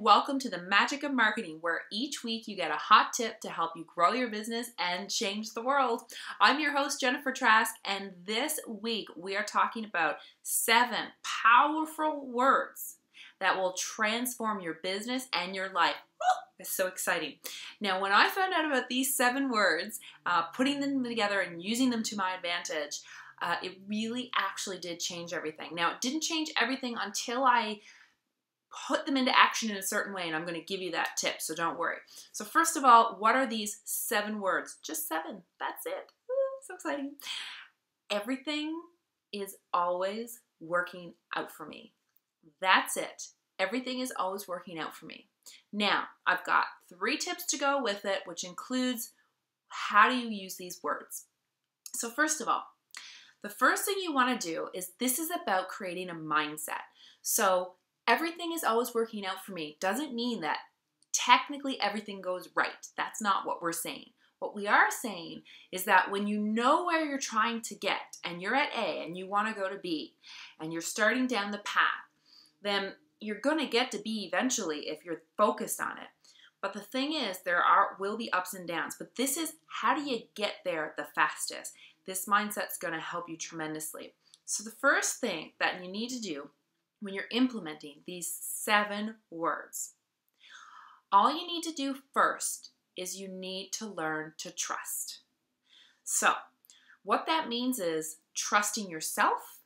and welcome to the Magic of Marketing, where each week you get a hot tip to help you grow your business and change the world. I'm your host, Jennifer Trask, and this week we are talking about 7 powerful words that will transform your business and your life. It's so exciting. Now, when I found out about these 7 words, putting them together and using them to my advantage, it really actually did change everything. Now, it didn't change everything until I put them into action in a certain way, and I'm going to give you that tip, so don't worry. So first of all, what are these 7 words? Just 7. That's it. Woo, so exciting. Everything is always working out for me. That's it. Everything is always working out for me. Now, I've got 3 tips to go with it, which includes how do you use these words. So first of all, the first thing you want to do is this is about creating a mindset. So everything is always working out for me doesn't mean that technically everything goes right. That's not what we're saying. What we are saying is that when you know where you're trying to get and you're at A and you want to go to B and you're starting down the path, then you're going to get to B eventually if you're focused on it. But the thing is, will be ups and downs. But this is how do you get there the fastest? This mindset's going to help you tremendously. So the first thing that you need to do when you're implementing these 7 words, all you need to do first is you need to learn to trust. So what that means is trusting yourself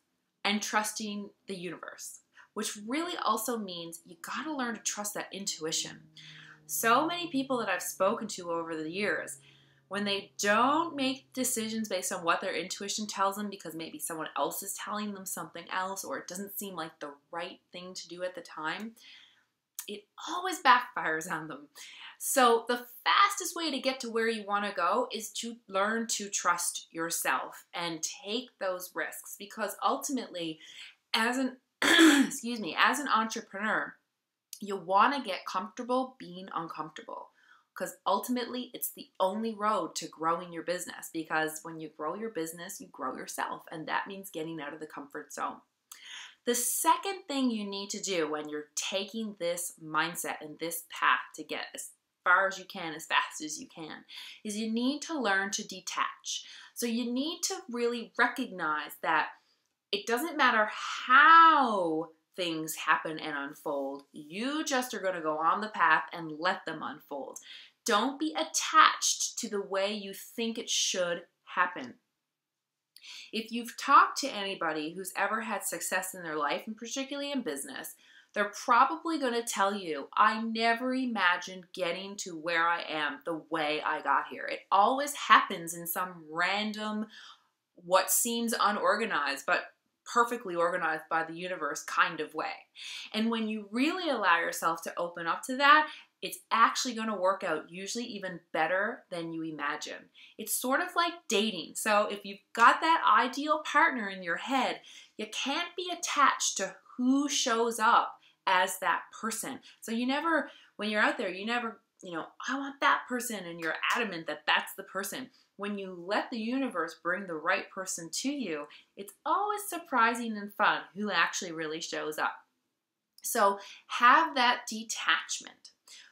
and trusting the universe, which really also means you got to learn to trust that intuition. So many people that I've spoken to over the years, when they don't make decisions based on what their intuition tells them because maybe someone else is telling them something else or it doesn't seem like the right thing to do at the time, it always backfires on them. So the fastest way to get to where you want to go is to learn to trust yourself and take those risks, because ultimately as an as an entrepreneur, you want to get comfortable being uncomfortable. Because ultimately, it's the only road to growing your business. Because when you grow your business, you grow yourself. And that means getting out of the comfort zone. The second thing you need to do when you're taking this mindset and this path to get as far as you can, as fast as you can, is you need to learn to detach. So you need to really recognize that it doesn't matter how things happen and unfold. You just are going to go on the path and let them unfold. Don't be attached to the way you think it should happen. If you've talked to anybody who's ever had success in their life, and particularly in business, they're probably going to tell you, I never imagined getting to where I am the way I got here. It always happens in some random, what seems unorganized, but perfectly organized by the universe kind of way. And when you really allow yourself to open up to that, it's actually going to work out usually even better than you imagine. It's sort of like dating. So if you've got that ideal partner in your head, you can't be attached to who shows up as that person. So when you're out there, I want that person, and you're adamant that that's the person. When you let the universe bring the right person to you, it's always surprising and fun who actually really shows up. So have that detachment.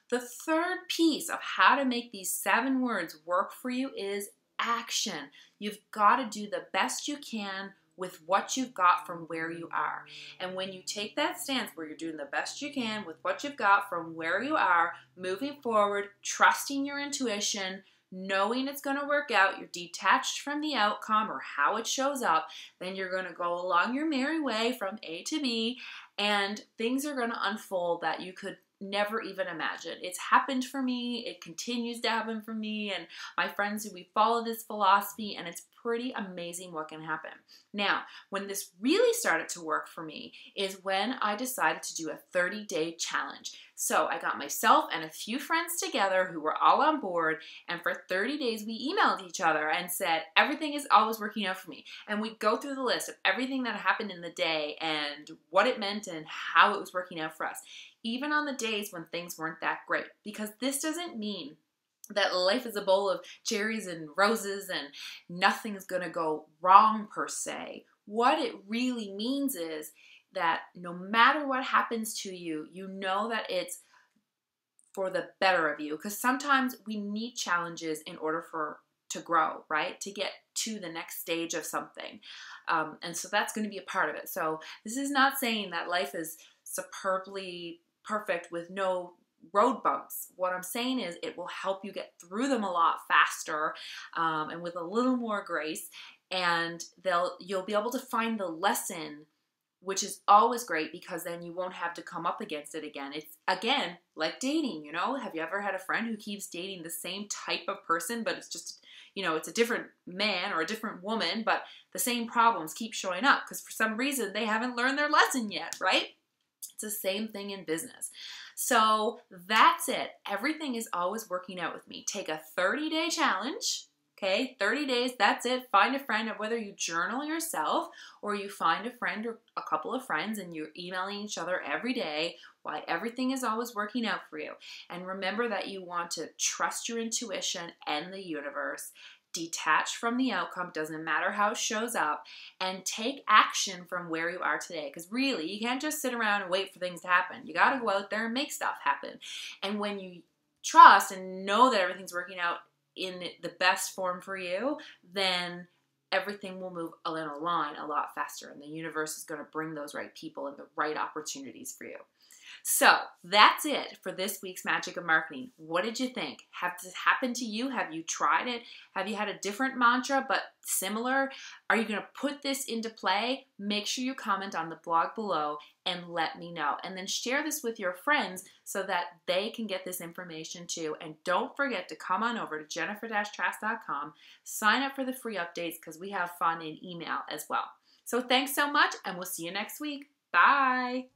The third piece of how to make these 7 words work for you is action. You've got to do the best you can with what you've got from where you are. And when you take that stance where you're doing the best you can with what you've got from where you are, moving forward, trusting your intuition, knowing it's going to work out, you're detached from the outcome or how it shows up, then you're going to go along your merry way from A to B, and things are going to unfold that you could never even imagine. It's happened for me. It continues to happen for me and my friends who we follow this philosophy, and it's pretty amazing what can happen. Now, when this really started to work for me is when I decided to do a 30-day challenge. So I got myself and a few friends together who were all on board, and for 30 days we emailed each other and said, everything is always working out for me. And we'd go through the list of everything that happened in the day and what it meant and how it was working out for us, even on the days when things weren't that great. Because this doesn't mean that life is a bowl of cherries and roses and nothing's going to go wrong per se. What it really means is that no matter what happens to you, you know that it's for the better of you, because sometimes we need challenges in order to grow, right? To get to the next stage of something. And so that's going to be a part of it. So this is not saying that life is superbly perfect with no road bumps. What I'm saying is it will help you get through them a lot faster, and with a little more grace, and you'll be able to find the lesson, which is always great, because then you won't have to come up against it again. It's, again, like dating, have you ever had a friend who keeps dating the same type of person, but it's just, it's a different man or a different woman, but the same problems keep showing up because for some reason they haven't learned their lesson yet, right? It's the same thing in business. So that's it. Everything is always working out with me. Take a 30-day challenge. Okay, 30 days, that's it. Find a friend, whether you journal yourself or you find a friend or a couple of friends and you're emailing each other every day why everything is always working out for you. And remember that you want to trust your intuition and the universe, detach from the outcome, doesn't matter how it shows up, and take action from where you are today. Because really, you can't just sit around and wait for things to happen. You got to go out there and make stuff happen. And when you trust and know that everything's working out in the best form for you, then everything will move in a line a lot faster, and the universe is going to bring those right people and the right opportunities for you. So that's it for this week's Magic of Marketing. What did you think? Have this happened to you? Have you tried it? Have you had a different mantra but similar? Are you going to put this into play? Make sure you comment on the blog below and let me know. And then share this with your friends so that they can get this information too. And don't forget to come on over to jennifer-trask.com, sign up for the free updates because we have fun in email as well. So thanks so much, and we'll see you next week. Bye.